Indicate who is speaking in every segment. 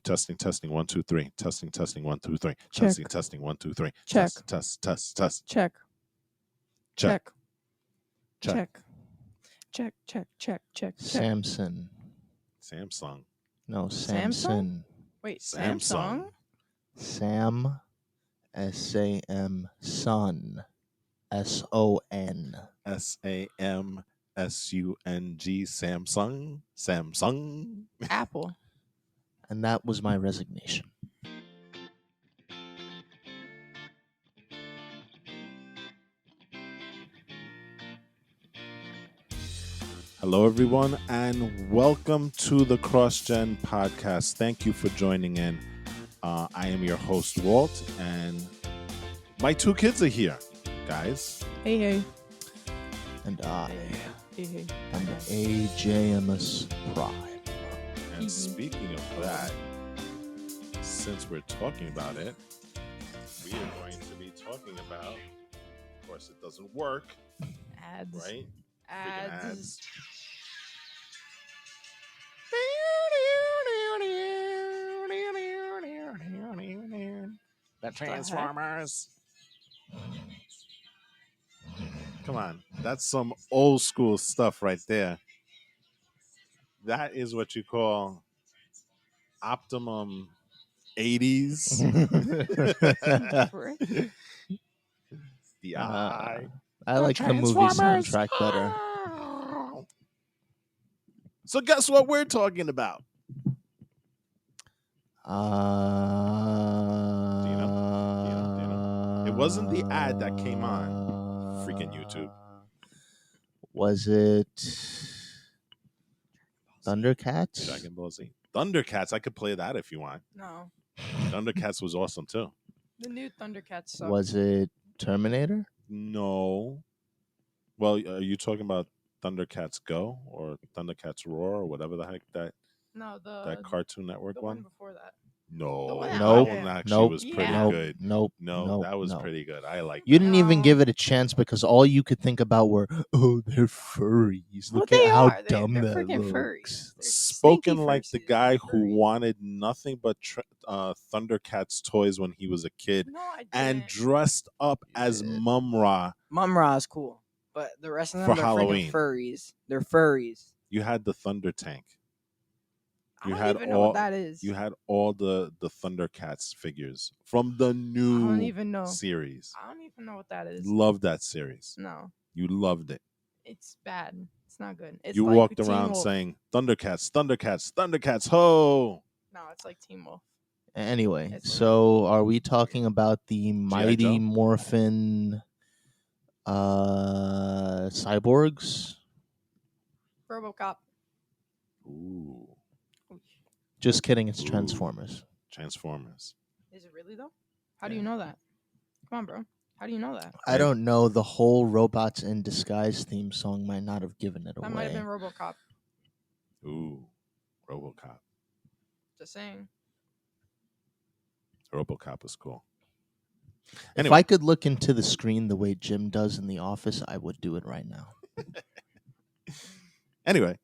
Speaker 1: Testing 1 2 3. Testing 1 2 3.
Speaker 2: Check.
Speaker 1: Testing 1 2 3.
Speaker 2: Check.
Speaker 1: Test.
Speaker 2: Check.
Speaker 1: Check.
Speaker 2: Check.
Speaker 3: Samson.
Speaker 1: Samsung.
Speaker 3: No,
Speaker 2: Samsung?
Speaker 3: Samson.
Speaker 2: Wait,
Speaker 1: Samsung.
Speaker 2: Samsung?
Speaker 3: Sam. S-A-M. Son. S-O-N.
Speaker 1: SAMSUNG. Samsung.
Speaker 2: Apple.
Speaker 3: And that was my resignation.
Speaker 1: Hello, everyone, and welcome to the CrossGen podcast. Thank you for joining in. I am your host, Walt, and my two kids are here, guys.
Speaker 2: Hey.
Speaker 3: And I
Speaker 2: Hey.
Speaker 3: am the AJMS Prime.
Speaker 1: And speaking of that, since we're talking about it, we are going to be talking about, of course, it doesn't work,
Speaker 2: Ads.
Speaker 1: right?
Speaker 2: Ads.
Speaker 1: Freaking ads. The Transformers. Come on, that's some old school stuff right there. That is what you call optimum 80s. The eye.
Speaker 3: I like the movie soundtrack better.
Speaker 1: So guess what we're talking about?
Speaker 3: Do
Speaker 1: you know? It wasn't the ad that came on freaking YouTube.
Speaker 3: Was it Thundercats?
Speaker 1: Dragon Ball Z. Thundercats, I could play that if you want.
Speaker 2: No.
Speaker 1: Thundercats was awesome too.
Speaker 2: The new Thundercats suck.
Speaker 3: Was it Terminator?
Speaker 1: No. Well, are you talking about Thundercats Go or Thundercats Roar or whatever the heck that Cartoon Network
Speaker 2: the
Speaker 1: one?
Speaker 2: before that.
Speaker 1: No,
Speaker 2: one
Speaker 1: that
Speaker 3: Nope.
Speaker 1: one actually
Speaker 3: Nope.
Speaker 1: was pretty
Speaker 2: Yeah.
Speaker 1: good.
Speaker 3: Nope.
Speaker 1: No, that was pretty good. I like
Speaker 3: You
Speaker 1: that.
Speaker 3: didn't even
Speaker 2: No.
Speaker 3: give it a chance because all you could think about were, oh, they're furries.
Speaker 2: Well,
Speaker 3: Look
Speaker 2: they
Speaker 3: at how
Speaker 2: are.
Speaker 3: dumb
Speaker 2: they're
Speaker 3: that
Speaker 2: freaking
Speaker 3: looks.
Speaker 2: furries. They're
Speaker 1: Spoken
Speaker 2: stinky
Speaker 1: like the
Speaker 2: fursuits,
Speaker 1: guy
Speaker 2: they're
Speaker 1: who
Speaker 2: furries.
Speaker 1: wanted nothing but Thundercats toys when he was a kid
Speaker 2: No, I didn't.
Speaker 1: and dressed up as
Speaker 3: Yeah.
Speaker 1: Mum-Ra.
Speaker 2: Mum-Ra's cool, but the rest of them
Speaker 1: For
Speaker 2: they're
Speaker 1: Halloween.
Speaker 2: freaking furries. They're furries.
Speaker 1: You had the Thunder Tank.
Speaker 2: I
Speaker 1: You
Speaker 2: don't
Speaker 1: had
Speaker 2: even know what that is.
Speaker 1: You had all the Thundercats figures from the new
Speaker 2: I don't even know.
Speaker 1: series.
Speaker 2: I don't even know what that is.
Speaker 1: Loved that series.
Speaker 2: No,
Speaker 1: You loved it.
Speaker 2: it's bad. It's not good. It's
Speaker 1: You
Speaker 2: like
Speaker 1: walked
Speaker 2: Teen
Speaker 1: around
Speaker 2: Wolf.
Speaker 1: saying Thundercats, Thundercats, Thundercats, ho!
Speaker 2: No, it's like Teen Wolf.
Speaker 3: Anyway,
Speaker 2: It's
Speaker 3: so are we talking about the Mighty
Speaker 1: Joe?
Speaker 3: Morphin cyborgs?
Speaker 2: RoboCop.
Speaker 1: Ooh,
Speaker 3: Just kidding, it's
Speaker 1: Ooh.
Speaker 3: Transformers.
Speaker 1: Transformers.
Speaker 2: Is it really though? How do you know that? Come on, bro. How do you know that?
Speaker 3: I don't know. The whole Robots in Disguise theme song might not have given it
Speaker 2: That
Speaker 3: away.
Speaker 2: might have been RoboCop.
Speaker 1: Ooh, RoboCop.
Speaker 2: Just saying.
Speaker 1: RoboCop was cool.
Speaker 3: If
Speaker 1: Anyway.
Speaker 3: I could look into the screen the way Jim does in The Office, I would do it right now.
Speaker 1: Anyway,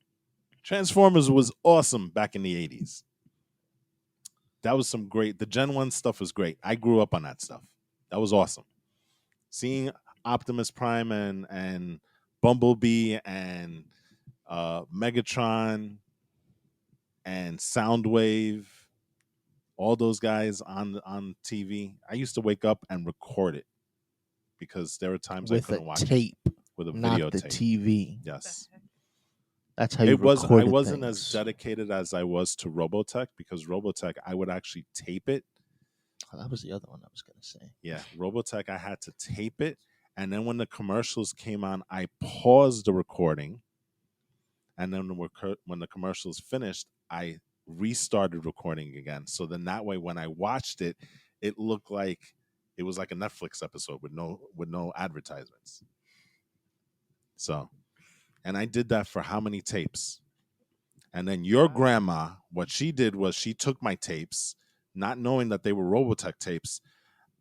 Speaker 1: Transformers was awesome back in the 80s. That was some great. The Gen 1 stuff was great. I grew up on that stuff. That was awesome. Seeing Optimus Prime and Bumblebee and Megatron and Soundwave, all those guys on TV. I used to wake up and record it because there were times I
Speaker 3: With
Speaker 1: couldn't
Speaker 3: a
Speaker 1: watch it
Speaker 3: tape,
Speaker 1: with a
Speaker 3: not the
Speaker 1: videotape.
Speaker 3: TV.
Speaker 1: Yes.
Speaker 3: That's how you
Speaker 1: I
Speaker 3: recorded
Speaker 1: wasn't
Speaker 3: things.
Speaker 1: as dedicated as I was to Robotech because Robotech I would actually tape it.
Speaker 3: Oh, that was the other one I was going to say.
Speaker 1: Yeah, Robotech I had to tape it, and then when the commercials came on, I paused the recording, and then when the commercials finished, I restarted recording again. So then that way, when I watched it, it looked like it was like a Netflix episode with no advertisements. So. And I did that for how many tapes? And then your grandma, what she did was she took my tapes, not knowing that they were Robotech tapes,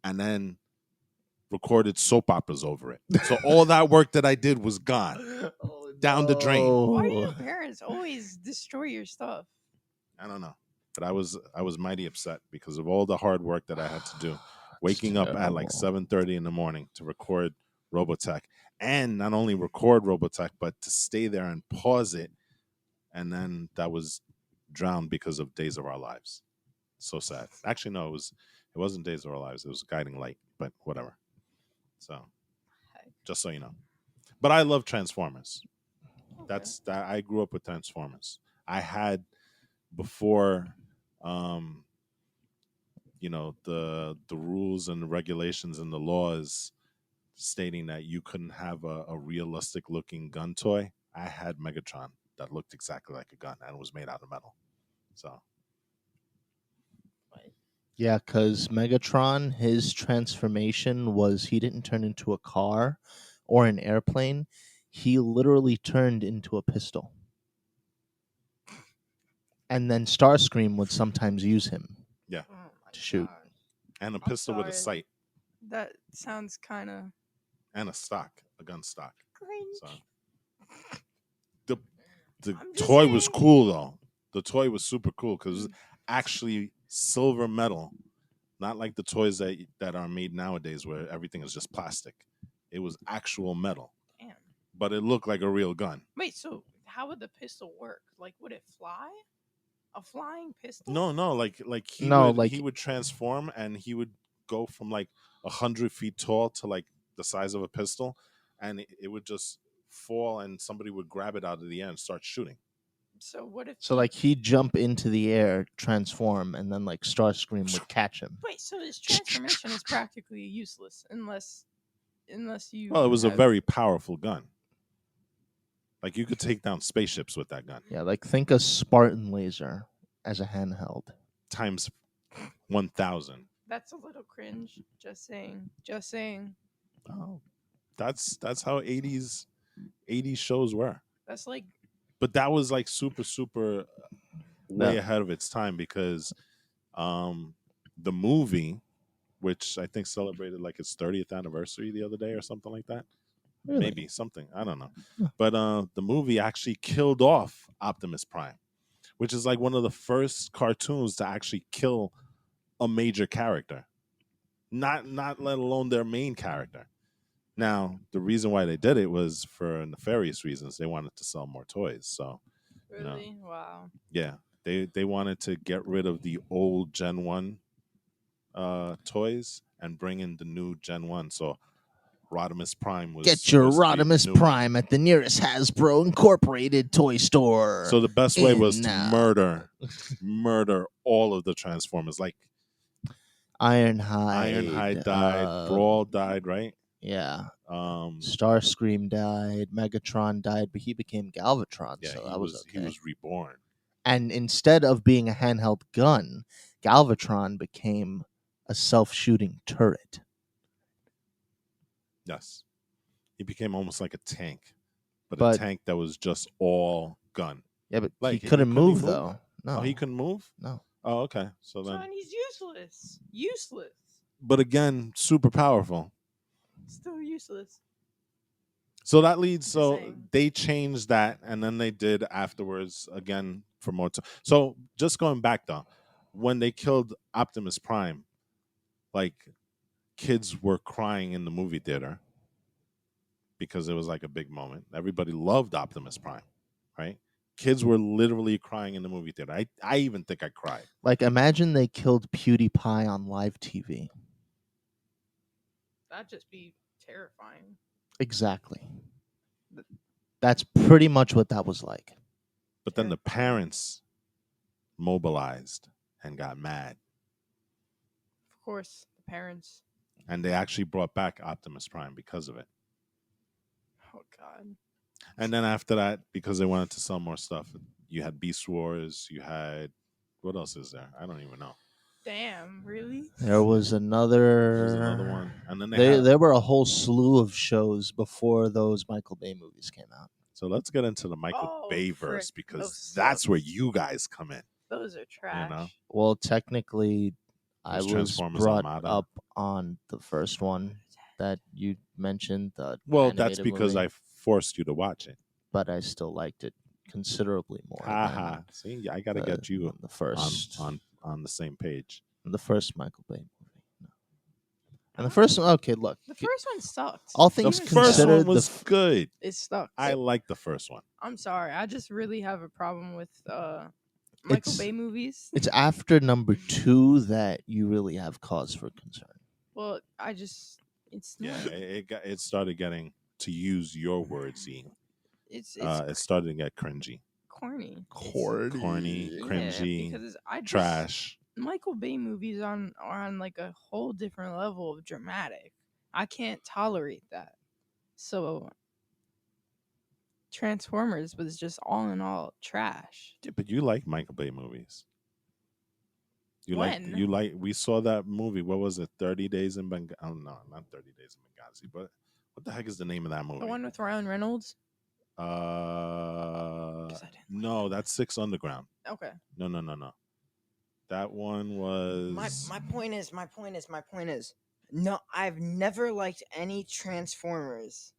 Speaker 1: and then recorded soap operas over it. So all that work that I did was gone.
Speaker 3: Oh
Speaker 1: down the drain.
Speaker 2: Why do
Speaker 3: No.
Speaker 2: your parents always destroy your stuff?
Speaker 1: I don't know, but I was mighty upset because of all the hard work that I had to do, waking up at like
Speaker 3: terrible.
Speaker 1: 7:30 in the morning to record Robotech, and not only record Robotech, but to stay there and pause it, and then that was drowned because of Days of Our Lives. So sad. Actually, no, it wasn't Days of Our Lives. It was Guiding Light, but whatever. So just so you know, but I love Transformers.
Speaker 2: Okay.
Speaker 1: That's that. I grew up with Transformers. I had before, the rules and the regulations and the laws stating that you couldn't have a realistic looking gun toy. I had Megatron that looked exactly like a gun and was made out of metal. So
Speaker 3: Yeah, because Megatron, his transformation was he didn't turn into a car or an airplane. He literally turned into a pistol. And then Starscream would sometimes use him
Speaker 1: yeah,
Speaker 2: Oh my
Speaker 3: to shoot.
Speaker 2: God.
Speaker 1: and a
Speaker 2: I'm
Speaker 1: pistol with a
Speaker 2: sorry.
Speaker 1: sight
Speaker 2: That sounds kind of
Speaker 1: and a gun stock.
Speaker 2: cringe.
Speaker 1: So the
Speaker 2: I'm just
Speaker 1: toy was
Speaker 2: saying.
Speaker 1: cool though. The toy was super cool because it was
Speaker 2: Mm.
Speaker 1: actually silver metal, not like the toys that are made nowadays where everything is just plastic. It was actual metal,
Speaker 2: Damn.
Speaker 1: but it looked like a real gun.
Speaker 2: Wait, so how would the pistol work? Like, would it fly? A flying pistol?
Speaker 1: No, like
Speaker 3: No,
Speaker 1: he would transform and he would go from like 100 feet tall to like the size of a pistol, and it would just fall and somebody would grab it out of the air and start shooting.
Speaker 2: So what if?
Speaker 3: So like he'd jump into the air, transform, and then like Starscream would catch him.
Speaker 2: Wait, so this transformation is practically useless unless you.
Speaker 1: Well, it was a
Speaker 2: have-
Speaker 1: very powerful gun. Like you could take down spaceships with that gun.
Speaker 3: Yeah, like think a Spartan laser as a handheld.
Speaker 1: Times 1,000.
Speaker 2: That's a little cringe. Just saying. Just saying.
Speaker 1: Oh, that's how 80s shows were.
Speaker 2: That's like
Speaker 1: But that was like super way
Speaker 3: Yeah.
Speaker 1: ahead of its time because the movie, which I think celebrated like its 30th anniversary the other day or something like that.
Speaker 3: Really?
Speaker 1: Maybe something, I don't know.
Speaker 3: Huh.
Speaker 1: But the movie actually killed off Optimus Prime, which is like one of the first cartoons to actually kill a major character. Not let alone their main character. Now, the reason why they did it was for nefarious reasons. They wanted to sell more toys. So,
Speaker 2: really wow.
Speaker 1: yeah, they wanted to get rid of the old Gen 1 toys and bring in the new Gen 1. So, Rodimus Prime was
Speaker 3: Get your
Speaker 1: supposed to be the
Speaker 3: Rodimus
Speaker 1: new one.
Speaker 3: Prime at the nearest Hasbro Incorporated toy store.
Speaker 1: So the best way was
Speaker 3: in
Speaker 1: to
Speaker 3: now.
Speaker 1: murder all of the Transformers. Like
Speaker 3: Ironhide.
Speaker 1: Ironhide died, Brawl died, right?
Speaker 3: Yeah.
Speaker 1: Um,
Speaker 3: Starscream died, Megatron died, but he became Galvatron,
Speaker 1: yeah,
Speaker 3: so
Speaker 1: he
Speaker 3: that was
Speaker 1: was
Speaker 3: okay.
Speaker 1: he was reborn.
Speaker 3: And instead of being a handheld gun, Galvatron became a self-shooting turret.
Speaker 1: Yes, he became almost like a tank, but a
Speaker 3: But-
Speaker 1: tank that was just all gun.
Speaker 3: Yeah, but
Speaker 1: Like,
Speaker 3: he
Speaker 1: he
Speaker 3: couldn't
Speaker 1: couldn't
Speaker 3: move
Speaker 1: move?
Speaker 3: though. No.
Speaker 1: Oh, he couldn't move.
Speaker 3: No.
Speaker 1: Oh, okay. So then,
Speaker 2: John, he's useless. Useless.
Speaker 1: but again, super powerful.
Speaker 2: Still useless.
Speaker 1: So that leads.
Speaker 2: Just
Speaker 1: So
Speaker 2: saying.
Speaker 1: they changed that, and then they did afterwards again for more time. So just going back though, when they killed Optimus Prime, like kids were crying in the movie theater because it was like a big moment. Everybody loved Optimus Prime, right? Kids were literally crying in the movie theater. I even think I cried.
Speaker 3: Like imagine they killed PewDiePie on live TV.
Speaker 2: That'd just be terrifying.
Speaker 3: Exactly. That's pretty much what that was like.
Speaker 1: But then the
Speaker 2: Terrifying.
Speaker 1: parents mobilized and got mad,
Speaker 2: Of course, the parents.
Speaker 1: and they actually brought back Optimus Prime because of it.
Speaker 2: Oh God.
Speaker 1: And then after that, because they wanted to sell more stuff, you had Beast Wars. You had what else is there? I don't even know.
Speaker 2: Damn. Really?
Speaker 3: There was another.
Speaker 1: There's another one, and then they had,
Speaker 3: There were a whole slew of shows before those Michael Bay movies came out.
Speaker 1: So let's get into the Michael
Speaker 2: Oh,
Speaker 1: Bay
Speaker 2: frick.
Speaker 1: verse because
Speaker 2: Those
Speaker 1: that's where
Speaker 2: sucks.
Speaker 1: you guys come in.
Speaker 2: Those are trash.
Speaker 3: Well, technically, I
Speaker 1: There's
Speaker 3: was
Speaker 1: Transformers
Speaker 3: brought
Speaker 1: Armada.
Speaker 3: up on the first one that you mentioned. The
Speaker 1: Well, that's
Speaker 3: animated
Speaker 1: because
Speaker 3: movie.
Speaker 1: I forced you to watch it.
Speaker 3: but I still liked it considerably more
Speaker 1: Haha. See, I got to get you
Speaker 3: than the first
Speaker 1: on the same page.
Speaker 3: the first Michael Bay movie. No. And the first one, okay, look,
Speaker 2: The first one sucked.
Speaker 3: all
Speaker 1: The
Speaker 3: things
Speaker 2: Even
Speaker 1: first
Speaker 2: still,
Speaker 3: considered,
Speaker 1: one was good.
Speaker 2: it sucked.
Speaker 1: I like the first one.
Speaker 2: I'm sorry. I just really have a problem with Michael
Speaker 3: It's-
Speaker 2: Bay movies.
Speaker 3: it's after number 2 that you really have cause for concern.
Speaker 2: Well, it's
Speaker 1: Yeah,
Speaker 2: not.
Speaker 1: it started getting, to use your words, E.
Speaker 2: It's
Speaker 1: It started to get cringy,
Speaker 2: corny.
Speaker 1: corny,
Speaker 2: Yeah,
Speaker 1: cringy,
Speaker 2: because I just
Speaker 1: trash.
Speaker 2: Michael Bay movies are on like a whole different level of dramatic. I can't tolerate that. So Transformers was just all in all trash.
Speaker 1: Yeah, but you like Michael Bay movies.
Speaker 2: When?
Speaker 1: We saw that movie. What was it? 30 Days in Benghazi. Oh no, not 30 Days in Benghazi. But what the heck is the name of that movie?
Speaker 2: The one with Ryan Reynolds?
Speaker 1: Uh,
Speaker 2: 'Cause I didn't like
Speaker 1: no, that's Six Underground.
Speaker 2: Okay.
Speaker 1: No. That one was
Speaker 4: My point is no, I've never liked any Transformers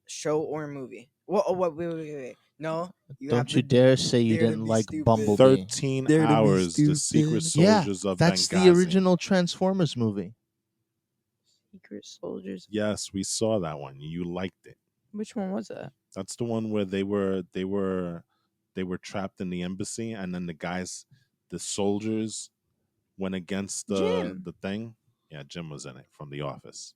Speaker 4: show or movie. Wait. No,
Speaker 3: Don't you dare say you
Speaker 4: dare to
Speaker 3: didn't
Speaker 4: be
Speaker 3: like
Speaker 4: stupid.
Speaker 3: Bumblebee.
Speaker 1: 13
Speaker 4: Dare to be
Speaker 1: Hours. The Secret
Speaker 4: stupid.
Speaker 3: Yeah,
Speaker 1: Soldiers of
Speaker 3: that's
Speaker 1: Benghazi.
Speaker 3: the original Transformers movie.
Speaker 2: Secret Soldiers.
Speaker 1: Yes, we saw that one. You liked it.
Speaker 2: Which one was that?
Speaker 1: That's the one where they were trapped in the embassy, and then the soldiers went against
Speaker 2: Jim.
Speaker 1: the thing. Yeah, Jim was in it from The Office.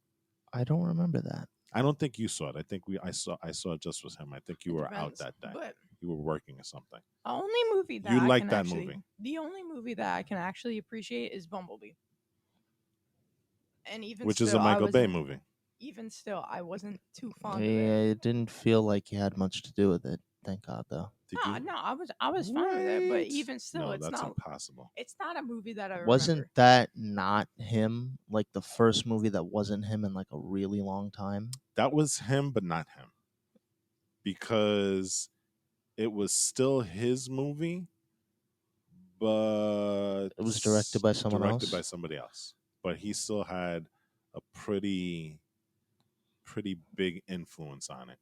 Speaker 3: I don't remember that.
Speaker 1: I don't think you saw it. I think I saw it just with him. I think you
Speaker 2: It
Speaker 1: were out
Speaker 2: depends,
Speaker 1: that day.
Speaker 2: But
Speaker 1: You were working or something.
Speaker 2: the only movie that
Speaker 1: You
Speaker 2: I
Speaker 1: like
Speaker 2: can
Speaker 1: that
Speaker 2: actually,
Speaker 1: movie.
Speaker 2: The only movie that I can actually appreciate is Bumblebee. And even
Speaker 1: Which is
Speaker 2: still,
Speaker 1: a
Speaker 2: I
Speaker 1: Michael Bay
Speaker 2: wasn't-
Speaker 1: movie.
Speaker 2: Even still, I wasn't too fond
Speaker 3: Yeah,
Speaker 2: of it.
Speaker 3: it didn't feel like you had much to do with it. Thank God, though.
Speaker 1: Did
Speaker 2: No,
Speaker 1: you?
Speaker 2: no, I was fine with it, but
Speaker 1: What?
Speaker 2: even still,
Speaker 1: No,
Speaker 2: it's
Speaker 1: that's
Speaker 2: not.
Speaker 1: impossible.
Speaker 2: It's not a movie that I
Speaker 3: Wasn't
Speaker 2: remember.
Speaker 3: that not him? Like the first movie that wasn't him in like a really long time?
Speaker 1: That was him, but not him. Because it was still his movie, but
Speaker 3: It was directed by someone
Speaker 1: directed
Speaker 3: else?
Speaker 1: by somebody else. But he still had a pretty big influence on it.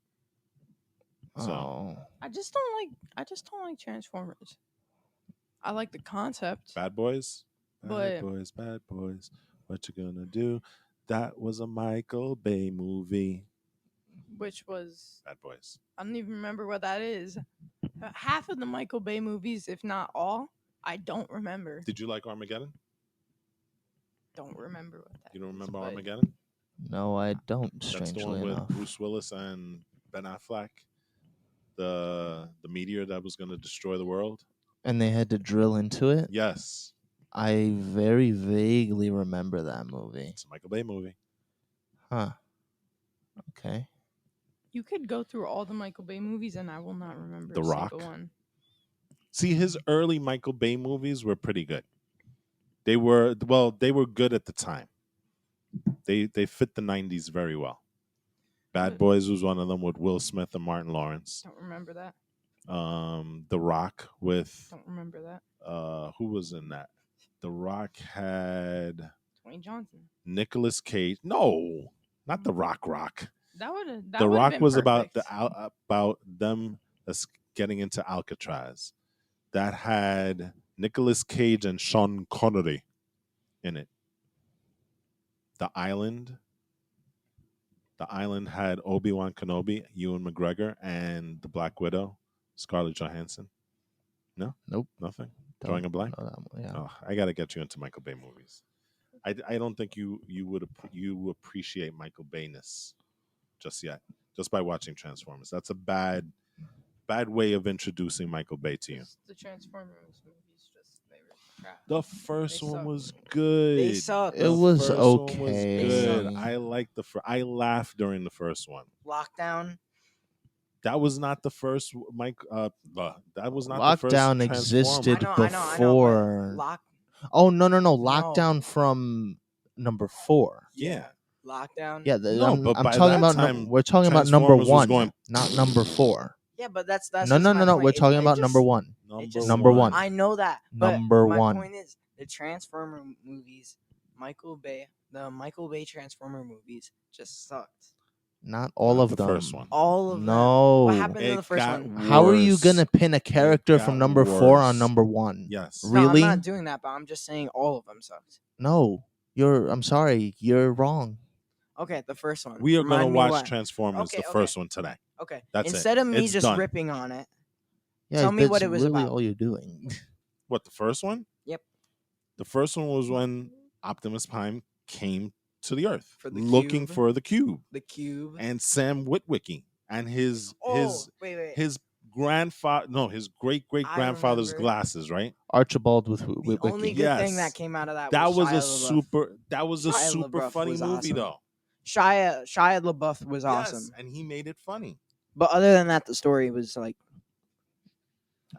Speaker 1: So
Speaker 3: Oh.
Speaker 2: I just don't like Transformers. I like the concept.
Speaker 1: Bad Boys,
Speaker 2: But-
Speaker 1: Bad Boys. What you gonna do? That was a Michael Bay movie.
Speaker 2: Which was
Speaker 1: Bad Boys.
Speaker 2: I don't even remember what that is. Half of the Michael Bay movies, if not all, I don't remember.
Speaker 1: Did you like Armageddon?
Speaker 2: Don't remember what that
Speaker 1: You don't
Speaker 2: is,
Speaker 1: remember
Speaker 2: but
Speaker 1: Armageddon?
Speaker 3: No, I don't,
Speaker 1: That's the
Speaker 3: strangely
Speaker 1: one
Speaker 3: enough.
Speaker 1: with Bruce Willis and Ben Affleck. The meteor that was going to destroy the world.
Speaker 3: And they had to drill into it?
Speaker 1: Yes,
Speaker 3: I very vaguely remember that movie.
Speaker 1: it's a Michael Bay movie.
Speaker 3: Huh. Okay.
Speaker 2: You could go through all the Michael Bay movies and I will not remember
Speaker 1: The
Speaker 2: a
Speaker 1: Rock?
Speaker 2: single one.
Speaker 1: See, his early Michael Bay movies were pretty good. They were good at the time. They fit the 90s very well. Bad
Speaker 2: But-
Speaker 1: Boys was one of them with Will Smith and Martin Lawrence.
Speaker 2: Don't remember that.
Speaker 1: The Rock with
Speaker 2: Don't remember that.
Speaker 1: who was in that? The Rock had
Speaker 2: Dwayne Johnson.
Speaker 1: Nicolas Cage. No, not The Rock.
Speaker 2: That would
Speaker 1: The Rock was about about them getting into Alcatraz. That had Nicolas Cage and Sean Connery in it. The Island. The Island had Obi-Wan Kenobi, Ewan McGregor, and the Black Widow, Scarlett Johansson. No?
Speaker 3: Nope.
Speaker 1: Nothing? Drawing a blank?
Speaker 3: know that one, yeah.
Speaker 1: Oh, I got to get you into Michael Bay movies. I don't think you appreciate Michael Bayness just yet, just by watching Transformers. That's a bad way of introducing Michael Bay to you.
Speaker 2: The Transformers movies they were crap.
Speaker 1: The first
Speaker 2: They
Speaker 1: one
Speaker 2: suck.
Speaker 1: was good.
Speaker 4: They suck.
Speaker 3: It was
Speaker 1: first one was
Speaker 3: okay.
Speaker 1: good. I liked I laughed during the first one.
Speaker 4: Lockdown.
Speaker 1: That was not the first that was not the first
Speaker 3: Lockdown
Speaker 1: Transformer.
Speaker 3: existed
Speaker 4: I know.
Speaker 3: before.
Speaker 4: But
Speaker 3: Oh, no. Lockdown from number 4.
Speaker 1: Yeah.
Speaker 4: Lockdown.
Speaker 3: Yeah,
Speaker 1: No,
Speaker 3: I'm,
Speaker 1: but
Speaker 3: I'm
Speaker 1: by
Speaker 3: talking
Speaker 1: that
Speaker 3: about
Speaker 1: time,
Speaker 3: we're talking about number
Speaker 1: Transformers was
Speaker 3: 1,
Speaker 1: going-
Speaker 3: not number 4.
Speaker 4: Yeah, but that's
Speaker 3: No.
Speaker 4: just my point.
Speaker 3: We're talking about number 1. Number one.
Speaker 4: I know that. But
Speaker 3: Number
Speaker 4: my
Speaker 3: 1.
Speaker 4: point is the Transformer movies, the Michael Bay Transformer movies just sucked.
Speaker 3: Not all
Speaker 1: Not
Speaker 3: of
Speaker 1: the
Speaker 3: them.
Speaker 1: first one.
Speaker 4: All of them.
Speaker 3: No.
Speaker 4: What happened to
Speaker 1: It
Speaker 4: the first
Speaker 1: got
Speaker 4: one?
Speaker 3: How are you
Speaker 1: worse.
Speaker 3: gonna pin a character from
Speaker 1: got
Speaker 3: number 4 on
Speaker 1: worse.
Speaker 3: number 1?
Speaker 1: Yes.
Speaker 4: No, I'm
Speaker 3: Really?
Speaker 4: not doing that, but I'm just saying all of them sucked.
Speaker 3: No. I'm sorry. You're wrong.
Speaker 4: Okay, the first one.
Speaker 1: We are going to
Speaker 4: Remind me
Speaker 1: watch
Speaker 4: what.
Speaker 1: Transformers,
Speaker 4: Okay,
Speaker 1: the
Speaker 4: okay.
Speaker 1: first one today.
Speaker 4: Okay.
Speaker 1: That's it.
Speaker 4: Instead of me
Speaker 1: It's
Speaker 4: just
Speaker 1: done.
Speaker 4: ripping on it,
Speaker 3: Yeah,
Speaker 4: tell me
Speaker 3: that's
Speaker 4: what it was
Speaker 3: really
Speaker 4: about.
Speaker 3: all you're doing.
Speaker 1: What, the first one?
Speaker 4: Yep.
Speaker 1: The first one was when Optimus Prime came to the Earth
Speaker 4: For the
Speaker 1: looking
Speaker 4: cube.
Speaker 1: for the cube.
Speaker 4: The cube.
Speaker 1: And Sam Witwicky and his
Speaker 4: wait.
Speaker 1: his grandfather, no, his great great grandfather's
Speaker 4: remember.
Speaker 1: glasses, right?
Speaker 3: Archibald with
Speaker 4: The only
Speaker 3: Wiki.
Speaker 4: good thing
Speaker 1: Yes.
Speaker 4: that came out of that
Speaker 1: That
Speaker 4: was
Speaker 1: was
Speaker 4: Shia
Speaker 1: a
Speaker 4: LaBeouf.
Speaker 1: super
Speaker 4: Shia LaBeouf
Speaker 1: funny
Speaker 4: was
Speaker 1: movie
Speaker 4: awesome.
Speaker 1: though.
Speaker 4: Shia LaBeouf was awesome.
Speaker 1: Yes, and he made it funny.
Speaker 4: But other than that, the story was like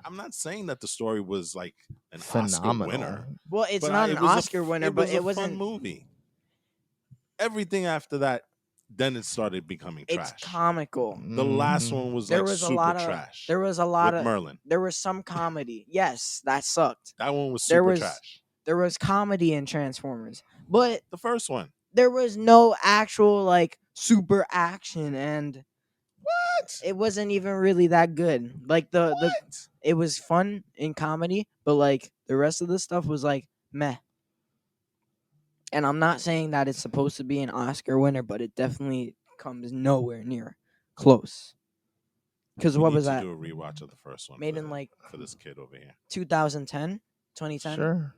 Speaker 1: I'm not saying that the story was like an
Speaker 3: Phenomenal.
Speaker 1: Oscar winner.
Speaker 4: well, it's
Speaker 1: but
Speaker 4: not
Speaker 1: it
Speaker 4: an
Speaker 1: was
Speaker 4: Oscar winner, but
Speaker 1: was
Speaker 4: it
Speaker 1: a
Speaker 4: wasn't.
Speaker 1: fun movie. Everything after that, then it started becoming trash.
Speaker 4: It's comical.
Speaker 1: The last
Speaker 3: Mhm.
Speaker 1: one was
Speaker 4: There
Speaker 1: like
Speaker 4: was a
Speaker 1: super
Speaker 4: lot of.
Speaker 1: trash.
Speaker 4: There was a lot
Speaker 1: with
Speaker 4: of.
Speaker 1: Merlin.
Speaker 4: There was some comedy. Yes, that sucked.
Speaker 1: That one was
Speaker 4: There
Speaker 1: super
Speaker 4: was-
Speaker 1: trash.
Speaker 4: There was comedy in Transformers, but
Speaker 1: The first one.
Speaker 4: there was no actual like super action, and
Speaker 1: What?
Speaker 4: it wasn't even really that good. Like the
Speaker 1: What?
Speaker 4: it was fun in comedy, but like the rest of the stuff was like meh. And I'm not saying that it's supposed to be an Oscar winner, but it definitely comes nowhere near close. Because
Speaker 1: We
Speaker 4: what
Speaker 1: need
Speaker 4: was
Speaker 1: to
Speaker 4: that?
Speaker 1: do a rewatch of the first one.
Speaker 4: Made
Speaker 1: for
Speaker 4: in like
Speaker 1: for this kid over here.
Speaker 4: 2010, 2010.
Speaker 3: Sure.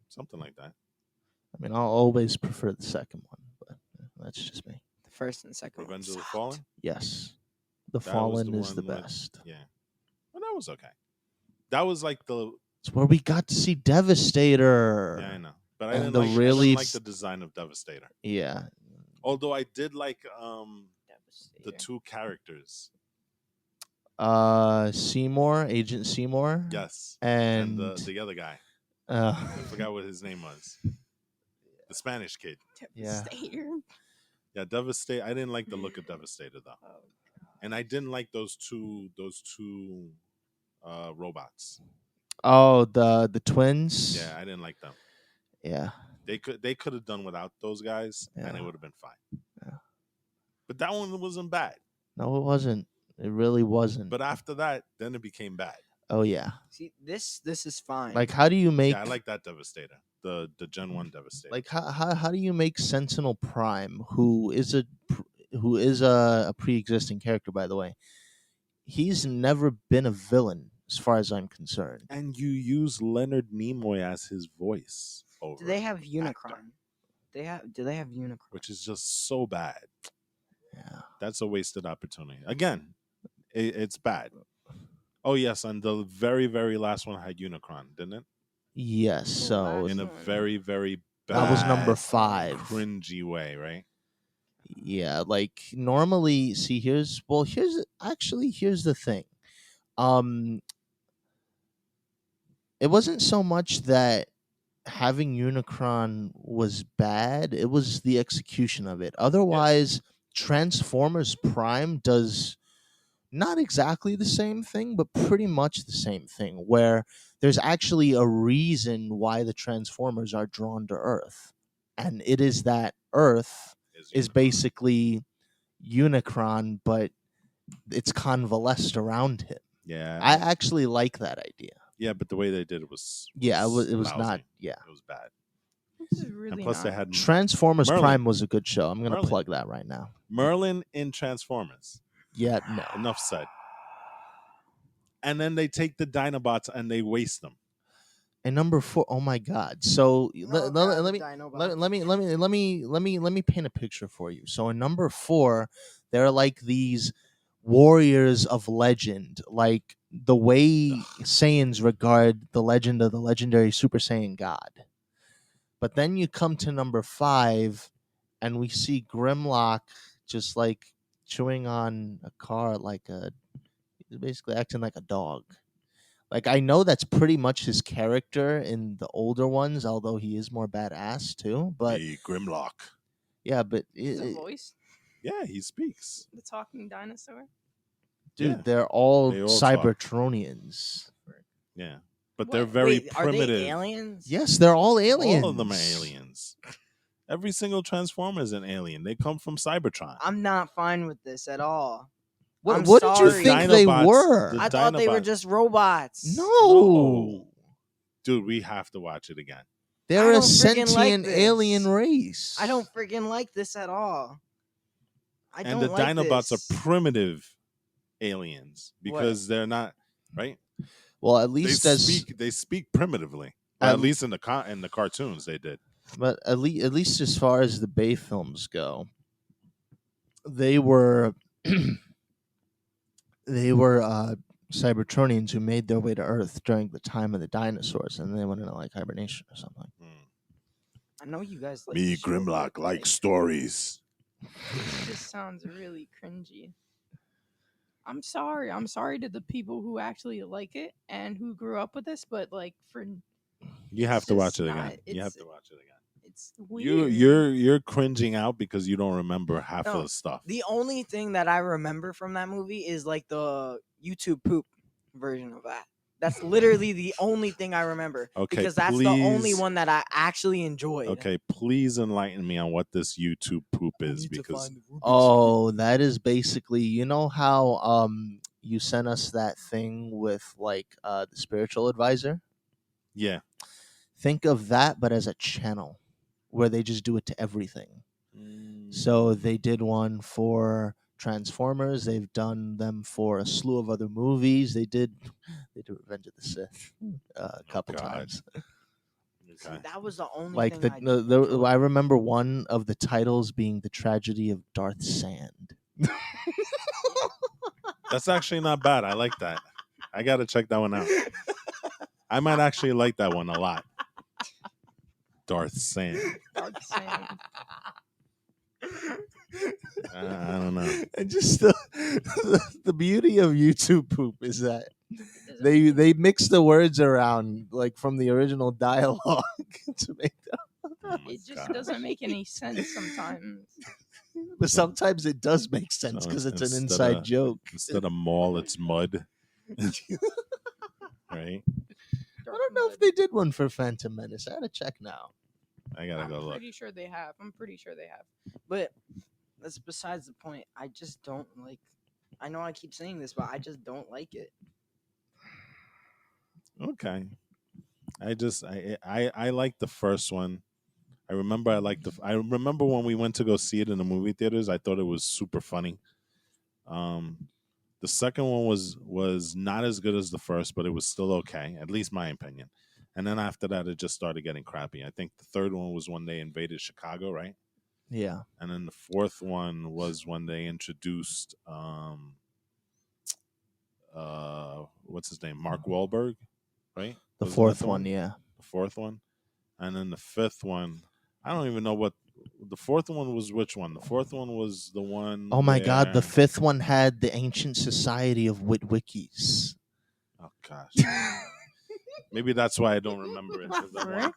Speaker 1: Something like that.
Speaker 3: I mean, I'll always prefer the second one, but that's just me.
Speaker 4: The first and second one
Speaker 1: Revenge of the
Speaker 4: sucked.
Speaker 1: Fallen?
Speaker 3: Yes.
Speaker 1: That
Speaker 3: The
Speaker 1: was
Speaker 3: Fallen
Speaker 1: the
Speaker 3: is the
Speaker 1: one with-
Speaker 3: best.
Speaker 1: Yeah. Well, that was okay. That was like the
Speaker 3: It's where we got to see Devastator.
Speaker 1: yeah, I know. But I
Speaker 3: And
Speaker 1: didn't
Speaker 3: the
Speaker 1: like I
Speaker 3: really
Speaker 1: didn't like
Speaker 3: s-
Speaker 1: the design of Devastator.
Speaker 3: Yeah.
Speaker 1: Although I did like the
Speaker 4: Devastator.
Speaker 1: two characters.
Speaker 3: Seymour, Agent Seymour.
Speaker 1: Yes.
Speaker 3: And,
Speaker 1: the other guy.
Speaker 3: uh,
Speaker 1: I forgot what his name was. The Spanish kid.
Speaker 3: Yeah.
Speaker 2: Devastator.
Speaker 1: Yeah, Devastator. I didn't like the look of Devastator though.
Speaker 2: Oh,
Speaker 1: And I didn't like those two robots.
Speaker 3: oh, the twins.
Speaker 1: Yeah, I didn't like them.
Speaker 3: Yeah.
Speaker 1: They could have done without those guys and
Speaker 3: Yeah.
Speaker 1: it would have been fine.
Speaker 3: Yeah.
Speaker 1: But that one wasn't bad.
Speaker 3: No, it wasn't. It really wasn't.
Speaker 1: But after that, then it became bad.
Speaker 3: Oh yeah.
Speaker 4: See, this is fine.
Speaker 3: Like, how do you make?
Speaker 1: Yeah, I like that Devastator. The Gen 1 Devastator.
Speaker 3: Like, how do you make Sentinel Prime, who is a pre-existing character, by the way? He's never been a villain, as far as I'm concerned.
Speaker 1: And you use Leonard Nimoy as his voice over.
Speaker 4: do they have
Speaker 1: actor,
Speaker 4: Unicron? Do they have Unicron?
Speaker 1: which is just so bad.
Speaker 3: Yeah.
Speaker 1: That's a wasted opportunity. Again, it's bad. Oh yes, and the very very last one had Unicron, didn't it?
Speaker 3: Yes. So
Speaker 1: In a
Speaker 2: one.
Speaker 1: very very bad,
Speaker 3: that was number 5.
Speaker 1: cringy way, right?
Speaker 3: Yeah. Like, normally, see, here's the thing. It wasn't so much that having Unicron was bad, it was the execution of it. Otherwise, Transformers Prime does not exactly the same thing, but pretty much the same thing, where there's actually a reason why the Transformers are drawn to Earth. And it is that Earth is
Speaker 1: Unicron.
Speaker 3: basically Unicron, but it's convalesced around him.
Speaker 1: Yeah.
Speaker 3: I actually like that idea.
Speaker 1: Yeah, but the way they did it was
Speaker 3: Yeah, it was
Speaker 1: lousy.
Speaker 3: not. Yeah.
Speaker 1: It was bad.
Speaker 2: This is really
Speaker 1: And plus, they
Speaker 2: not-
Speaker 1: had
Speaker 3: Transformers
Speaker 1: Merlin.
Speaker 3: Prime was a good show. I'm going to
Speaker 1: Merlin.
Speaker 3: plug that right now.
Speaker 1: Merlin in Transformers.
Speaker 3: Yeah, no.
Speaker 1: Enough said. And then they take the Dinobots and they waste them.
Speaker 3: And number 4, oh my God. So
Speaker 4: No,
Speaker 3: let me
Speaker 4: Dinobots.
Speaker 3: let me paint a picture for you. So in number 4, they're like these warriors of legend, like the way Saiyans regard the legend of the legendary Super Saiyan God. But then you come to number 5, and we see Grimlock just like chewing on a car, he's basically acting like a dog. Like, I know that's pretty much his character in the older ones, although he is more badass too. But
Speaker 1: The Grimlock.
Speaker 3: yeah, but
Speaker 2: It's a voice.
Speaker 1: Yeah, he speaks.
Speaker 2: The talking dinosaur.
Speaker 3: dude,
Speaker 1: Yeah.
Speaker 3: they're all
Speaker 1: They all talk.
Speaker 3: Cybertronians.
Speaker 1: Yeah. But
Speaker 2: What?
Speaker 1: they're very
Speaker 4: Wait, are
Speaker 1: primitive.
Speaker 4: they aliens?
Speaker 3: Yes, they're all aliens.
Speaker 1: All of them are aliens. Every single Transformer is an alien. They come from Cybertron.
Speaker 4: I'm not fine with this at all.
Speaker 3: What,
Speaker 4: I'm
Speaker 3: what did you
Speaker 4: sorry.
Speaker 3: think they
Speaker 1: Dinobots-
Speaker 3: were?
Speaker 1: the
Speaker 4: I thought they were
Speaker 1: Dinobots.
Speaker 4: just robots.
Speaker 3: No.
Speaker 1: Dude, we have to watch it again.
Speaker 3: They're
Speaker 4: I
Speaker 3: a
Speaker 4: don't friggin' like
Speaker 3: sentient
Speaker 4: this.
Speaker 3: alien race.
Speaker 4: I don't freaking like this at all. I
Speaker 1: And
Speaker 4: don't
Speaker 1: the
Speaker 4: like
Speaker 1: Dinobots
Speaker 4: this.
Speaker 1: are primitive aliens because they're not right.
Speaker 3: Well, at
Speaker 1: They
Speaker 3: least as
Speaker 1: speak primitively. Or at least in the cartoons they did.
Speaker 3: but at least as far as the Bay films go, they were they were Cybertronians who made their way to Earth during the time of the dinosaurs, and they went into like hibernation or something.
Speaker 4: I know you guys like
Speaker 1: Me,
Speaker 4: the show,
Speaker 1: Grimlock,
Speaker 4: but,
Speaker 1: like stories.
Speaker 2: This sounds really cringy. I'm sorry. I'm sorry to the people who actually like it and who grew up with this, but like for
Speaker 1: You have
Speaker 2: It's
Speaker 1: to watch
Speaker 2: just
Speaker 1: it
Speaker 2: not-
Speaker 1: again. You have to watch it again.
Speaker 2: it's weird.
Speaker 1: You're cringing out because you don't remember half
Speaker 4: No,
Speaker 1: of the stuff.
Speaker 4: the only thing that I remember from that movie is like the YouTube poop version of that. That's literally the only thing I remember.
Speaker 1: Okay,
Speaker 4: because that's the only
Speaker 1: please-
Speaker 4: one that I actually enjoyed.
Speaker 1: Okay, please enlighten me on what this YouTube poop is because
Speaker 3: Oh, that is basically, you know how you sent us that thing with like the spiritual advisor?
Speaker 1: yeah.
Speaker 3: Think of that but as a channel where they just do it to everything. So they did one for Transformers, they've done them for a slew of other movies. They did Revenge of the Sith a couple
Speaker 1: God.
Speaker 3: times.
Speaker 4: See,
Speaker 1: Okay.
Speaker 4: that was the only
Speaker 3: Like
Speaker 4: thing I enjoyed.
Speaker 3: I remember one of the titles being The Tragedy of Darth Sand.
Speaker 1: That's actually not bad. I like that. I gotta check that one out. I might actually like that one a lot. Darth Sand.
Speaker 2: Dark Sand.
Speaker 1: I don't know.
Speaker 3: And just the beauty of YouTube poop is that
Speaker 2: Doesn't
Speaker 3: they mix the words around like from the original dialogue to make them.
Speaker 1: Oh my
Speaker 2: It just
Speaker 1: gosh.
Speaker 2: doesn't make any sense sometimes.
Speaker 3: But sometimes it does make sense
Speaker 1: So
Speaker 3: because it's an
Speaker 1: instead
Speaker 3: inside
Speaker 1: of-
Speaker 3: joke.
Speaker 1: Instead of mall, it's mud. Right?
Speaker 3: I don't know if they did one for Phantom Menace. I gotta check now.
Speaker 1: I gotta go
Speaker 2: I'm
Speaker 1: look.
Speaker 2: pretty sure they have. I'm pretty sure they have.
Speaker 4: But that's besides the point. I just don't like. I know I keep saying this, but I just don't like it.
Speaker 1: Okay. I like the first one. I remember I remember when we went to go see it in the movie theaters. I thought it was super funny. The second one was not as good as the first, but it was still okay, at least my opinion. And then after that, it just started getting crappy. I think the third one was when they invaded Chicago, right?
Speaker 3: Yeah.
Speaker 1: And then the fourth one was when they introduced what's his name, Mark Wahlberg, right?
Speaker 3: The
Speaker 1: Wasn't
Speaker 3: fourth
Speaker 1: that the
Speaker 3: one, yeah.
Speaker 1: The fourth one, and then the fifth one. I don't even know what the fourth one was. Which one? The fourth one was the one.
Speaker 3: Oh my god, the
Speaker 1: where-
Speaker 3: fifth one had the Ancient Society of Witwickies.
Speaker 1: Oh gosh. Maybe that's why I don't remember it. 'Cause I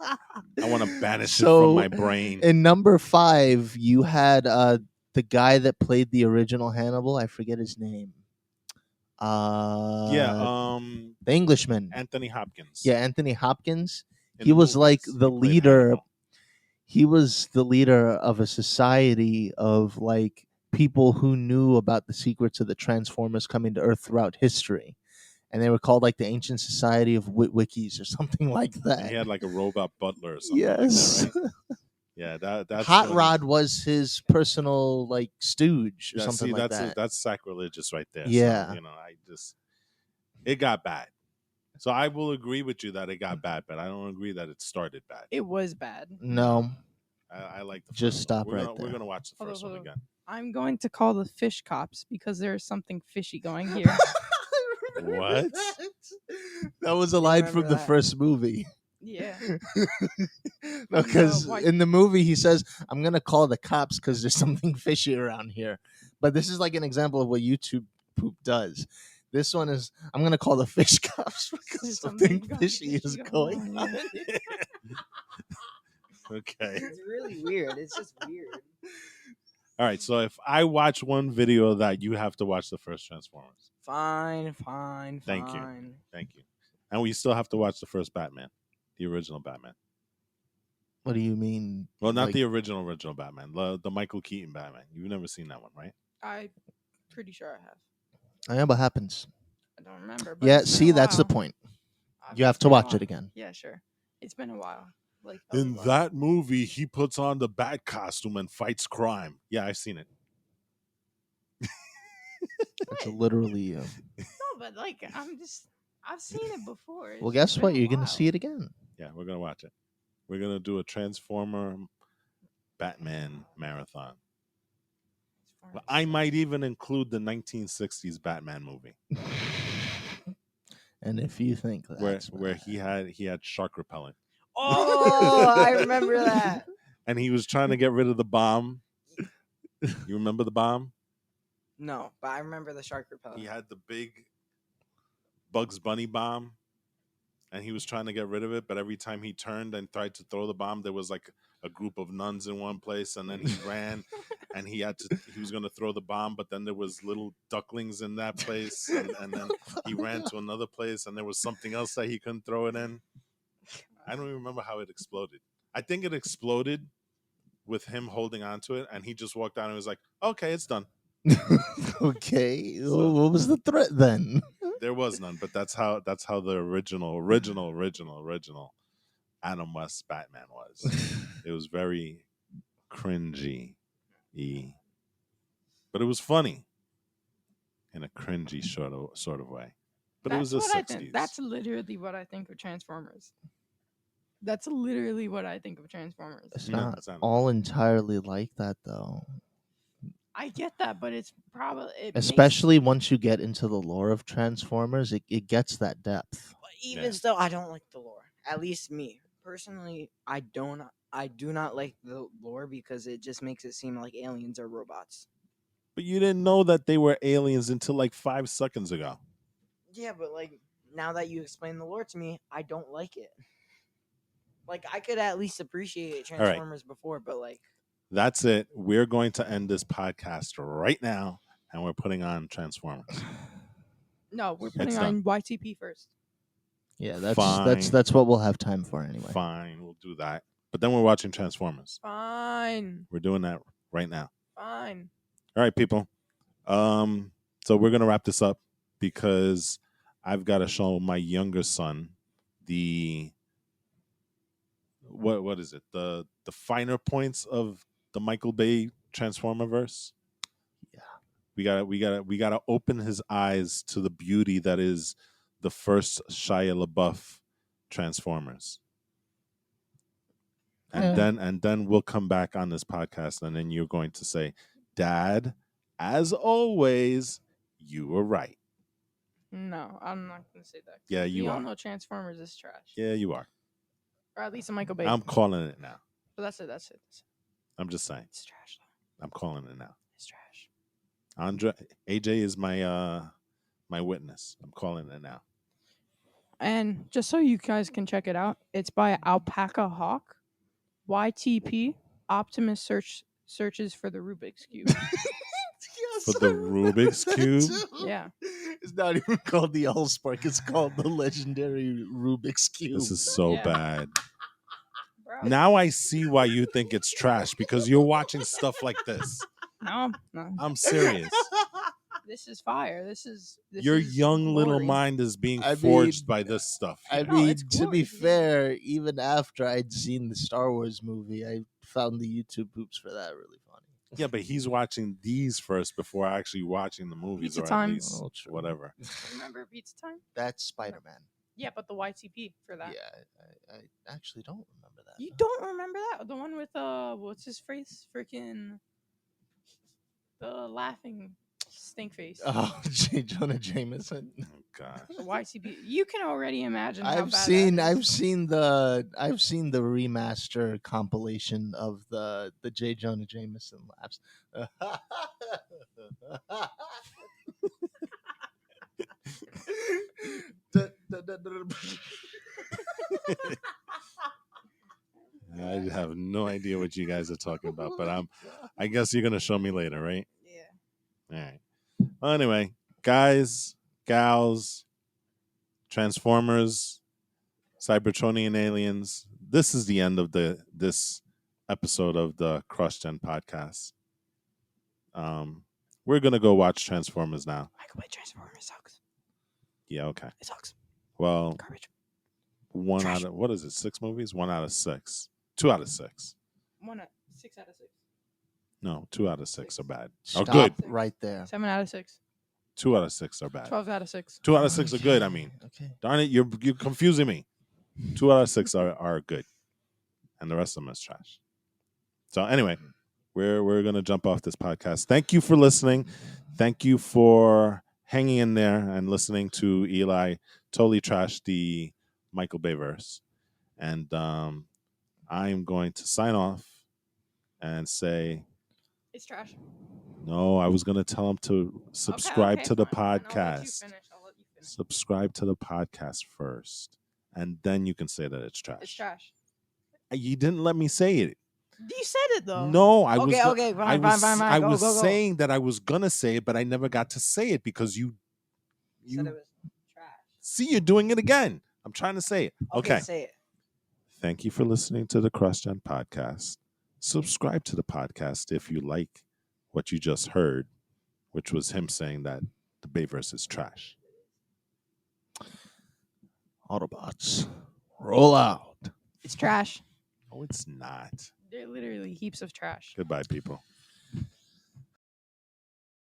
Speaker 1: want to banish it
Speaker 3: So,
Speaker 1: from my brain.
Speaker 3: In number 5, you had the guy that played the original Hannibal. I forget his name.
Speaker 1: Yeah,
Speaker 3: The Englishman.
Speaker 1: Anthony Hopkins.
Speaker 3: Yeah, Anthony Hopkins.
Speaker 1: In
Speaker 3: He
Speaker 1: the
Speaker 3: was like
Speaker 1: movies,
Speaker 3: the
Speaker 1: he played
Speaker 3: leader.
Speaker 1: Hannibal.
Speaker 3: He was the leader of a society of like people who knew about the secrets of the Transformers coming to Earth throughout history, and they were called like the Ancient Society of Witwickies or something like
Speaker 1: And
Speaker 3: that.
Speaker 1: he had like a robot butler or something.
Speaker 3: Yes.
Speaker 1: Like that, right? Yeah, that's
Speaker 3: Hot
Speaker 1: when-
Speaker 3: Rod was his personal like stooge or
Speaker 1: Yeah,
Speaker 3: something
Speaker 1: see,
Speaker 3: like
Speaker 1: that's
Speaker 3: that.
Speaker 1: that's sacrilegious right there.
Speaker 3: Yeah.
Speaker 1: So, it got bad. So I will agree with you that it got bad, but I don't agree that it started bad.
Speaker 2: It was bad.
Speaker 3: No,
Speaker 1: I like the
Speaker 3: Just
Speaker 1: first one.
Speaker 3: stop
Speaker 1: We're
Speaker 3: right
Speaker 1: gonna, We're
Speaker 3: there.
Speaker 1: gonna watch the
Speaker 2: Hold on,
Speaker 1: first one
Speaker 2: hold on.
Speaker 1: again.
Speaker 2: I'm going to call the fish cops because there is something fishy going here.
Speaker 1: What?
Speaker 3: That was a line
Speaker 4: remember
Speaker 3: from the
Speaker 4: that.
Speaker 3: first movie.
Speaker 2: Yeah.
Speaker 3: No, because
Speaker 2: why-
Speaker 3: in the movie he says, "I'm gonna call the cops because there's something fishy around here." But this is like an example of what YouTube poop does. This one is, "I'm gonna call the fish cops because
Speaker 2: There's
Speaker 3: something
Speaker 2: something
Speaker 3: fishy is
Speaker 2: fishy
Speaker 3: going
Speaker 2: going
Speaker 3: on."
Speaker 2: on.
Speaker 1: Okay.
Speaker 4: It's really weird. It's just weird.
Speaker 1: All right. So if I watch one video of that, you have to watch the first Transformers.
Speaker 4: Fine, fine,
Speaker 1: Thank you.
Speaker 4: fine.
Speaker 1: Thank you. And we still have to watch the first Batman, the original Batman.
Speaker 3: What do you mean?
Speaker 1: Well, not
Speaker 3: like,
Speaker 1: the original Batman, the Michael Keaton Batman. You've never seen that one, right?
Speaker 2: I'm pretty sure I have.
Speaker 3: I know what happens.
Speaker 2: I don't remember. But
Speaker 3: Yeah,
Speaker 2: it's been
Speaker 3: see,
Speaker 2: a
Speaker 3: that's the
Speaker 2: while.
Speaker 3: point.
Speaker 2: I've-
Speaker 3: You have
Speaker 2: it's
Speaker 3: to
Speaker 2: been a
Speaker 3: watch it
Speaker 2: while.
Speaker 3: again.
Speaker 2: Yeah, sure. It's been a while. Like
Speaker 1: In
Speaker 2: while.
Speaker 1: that movie, he puts on the bat costume and fights crime. Yeah, I've seen it.
Speaker 3: It's
Speaker 2: What?
Speaker 3: literally you.
Speaker 2: No, but like I've seen it before. It's
Speaker 3: Well,
Speaker 2: just
Speaker 3: guess
Speaker 2: been
Speaker 3: what?
Speaker 2: a
Speaker 3: You're gonna
Speaker 2: while.
Speaker 3: see it again.
Speaker 1: Yeah, we're gonna watch it. We're gonna do a Transformer Batman marathon. I might even include the 1960s Batman movie
Speaker 3: And if you think that's
Speaker 1: where he had shark repellent.
Speaker 4: Oh, I remember that.
Speaker 1: And he was trying to get rid of the bomb. You remember the bomb?
Speaker 4: No, but I remember the shark repellent.
Speaker 1: He had the big Bugs Bunny bomb, and he was trying to get rid of it. But every time he turned and tried to throw the bomb, there was like a group of nuns in one place, and then he ran, and he was going to throw the bomb, but then there was little ducklings in that place, and then he ran to another place, and there was something else that he couldn't throw it in. I don't even remember how it exploded. I think it exploded with him holding on to it, and he just walked out and was like, "Okay, it's done."
Speaker 3: Okay.
Speaker 1: So-
Speaker 3: What was the threat then?
Speaker 1: There was none, but that's how the original Adam West Batman was. It was very cringy, but it was funny in a cringy sort of way. But it was the
Speaker 2: what I think.
Speaker 1: 60s.
Speaker 2: That's literally what I think of Transformers. That's literally what I think of Transformers.
Speaker 3: It's
Speaker 1: No,
Speaker 3: not
Speaker 1: it's not.
Speaker 3: all entirely like that, though.
Speaker 2: I get that, but it's probably
Speaker 3: Especially once you get into the lore of Transformers, it gets that depth.
Speaker 4: But even
Speaker 1: Yeah.
Speaker 4: still, I don't like the lore. At least me personally, I do not like the lore because it just makes it seem like aliens are robots.
Speaker 1: But you didn't know that they were aliens until like 5 seconds ago.
Speaker 4: Yeah, but like now that you explain the lore to me, I don't like it. Like I could at least appreciate
Speaker 1: right.
Speaker 4: Transformers before, but like
Speaker 1: That's it. We're going to end this podcast right now, and we're putting on Transformers.
Speaker 2: No, we're putting
Speaker 1: It's
Speaker 2: on YTP first.
Speaker 3: Yeah, that's
Speaker 1: Fine.
Speaker 3: that's what we'll have time for anyway.
Speaker 1: Fine, we'll do that. But then we're watching Transformers.
Speaker 2: Fine.
Speaker 1: We're doing that right now.
Speaker 2: Fine.
Speaker 1: All right, people. So we're gonna wrap this up because I've got to show my younger son the what is it? The finer points of the Michael Bay Transformer verse.
Speaker 3: Yeah.
Speaker 1: We gotta open his eyes to the beauty that is the first Shia LaBeouf Transformers. And then we'll come back on this podcast, and then you're going to say, "Dad, as always, you were right."
Speaker 2: No, I'm not gonna say that.
Speaker 1: Yeah,
Speaker 2: We
Speaker 1: you
Speaker 2: all
Speaker 1: are.
Speaker 2: know Transformers is trash.
Speaker 1: Yeah, you are.
Speaker 2: Or at least a Michael Bay.
Speaker 1: I'm calling it now.
Speaker 2: But that's it. That's it.
Speaker 1: I'm just saying.
Speaker 2: It's trash though.
Speaker 1: I'm calling it now.
Speaker 2: It's trash.
Speaker 1: AJ is my witness. I'm calling it now.
Speaker 2: And just so you guys can check it out, it's by Alpaca Hawk. YTP Optimus searches for the Rubik's Cube.
Speaker 1: For the Rubik's Cube?
Speaker 2: Yeah.
Speaker 3: It's not even called the Allspark. It's called the legendary Rubik's Cube.
Speaker 1: This is so
Speaker 2: Yeah.
Speaker 1: bad.
Speaker 2: Bro.
Speaker 1: Now I see why you think it's trash, because you're watching stuff like this.
Speaker 2: No.
Speaker 1: I'm serious.
Speaker 2: This is fire. This
Speaker 1: Your
Speaker 2: is
Speaker 1: young little
Speaker 2: glory.
Speaker 1: mind is being
Speaker 3: I
Speaker 1: forged
Speaker 3: mean,
Speaker 1: by this stuff.
Speaker 3: I
Speaker 1: here.
Speaker 2: No,
Speaker 3: mean,
Speaker 2: it's
Speaker 3: to be
Speaker 2: glorious, yeah.
Speaker 3: fair, even after I'd seen the Star Wars movie, I found the YouTube poops for that really funny.
Speaker 1: Yeah, but he's watching these first before actually watching the movies,
Speaker 2: Pizza
Speaker 1: or
Speaker 2: Time.
Speaker 1: at least
Speaker 3: Oh, true.
Speaker 1: whatever.
Speaker 2: Remember Pizza Time?
Speaker 3: That's Spider Man.
Speaker 2: Yeah, but the YTP for that.
Speaker 3: Yeah, I actually don't remember that.
Speaker 2: You don't remember that? The one with what's his face? Freaking the laughing stink face.
Speaker 3: Oh, J. Jonah Jameson.
Speaker 1: Oh gosh.
Speaker 2: The YTP. You can already imagine. how
Speaker 3: I've
Speaker 2: bad
Speaker 3: seen
Speaker 2: that is.
Speaker 3: I've seen the remaster compilation of the J. Jonah Jameson laughs.
Speaker 1: I have no idea what you guys are talking about, but I guess you're gonna show me later, right?
Speaker 2: Yeah.
Speaker 1: All right. Well, anyway, guys, gals, Transformers, Cybertronian aliens. This is the end of this episode of the CrossGen podcast. We're gonna go watch Transformers now.
Speaker 4: Michael Bay Transformers sucks.
Speaker 1: Yeah, okay.
Speaker 4: It sucks.
Speaker 1: Well,
Speaker 4: Garbage.
Speaker 1: one
Speaker 4: Trash.
Speaker 1: out of what is it? 6 movies? 1 out of 6. 2 out of 6.
Speaker 2: 6 out of 6.
Speaker 1: No, 2 out of 6 are bad.
Speaker 3: Stop
Speaker 1: good.
Speaker 3: right there.
Speaker 2: 7 out of 6.
Speaker 1: 2 out of 6 are bad.
Speaker 2: 12 out of 6.
Speaker 1: 2 out of 6 are good. I mean,
Speaker 3: Okay.
Speaker 1: darn it, you're confusing me. 2 out of 6 are good, and the rest of them is trash. So anyway, we're gonna jump off this podcast. Thank you for listening. Thank you for hanging in there and listening to Eli totally trash the Michael Bay verse. And I'm going to sign off and say
Speaker 2: It's trash.
Speaker 1: no. I was gonna tell him to subscribe to the
Speaker 2: fine. I'll let you
Speaker 1: podcast.
Speaker 2: finish.
Speaker 1: Subscribe to the podcast first, and then you can say that it's trash.
Speaker 2: It's trash.
Speaker 1: You didn't let me say it.
Speaker 2: You said it though.
Speaker 1: No, I was.
Speaker 4: Okay, fine, fine.
Speaker 1: I
Speaker 4: Go,
Speaker 1: was
Speaker 4: go, go.
Speaker 1: saying that I was gonna say it, but I never got to say it because you.
Speaker 4: Said it was trash.
Speaker 1: See, you're doing it again. I'm trying to say it. Okay.
Speaker 4: Say it.
Speaker 1: Thank you for listening to the CrossGen podcast. Subscribe to the podcast if you like what you just heard, which was him saying that the Bayverse is trash.
Speaker 3: Autobots, roll out.
Speaker 2: It's trash.
Speaker 1: Oh, it's not.
Speaker 2: They're literally heaps of trash.
Speaker 1: Goodbye, people.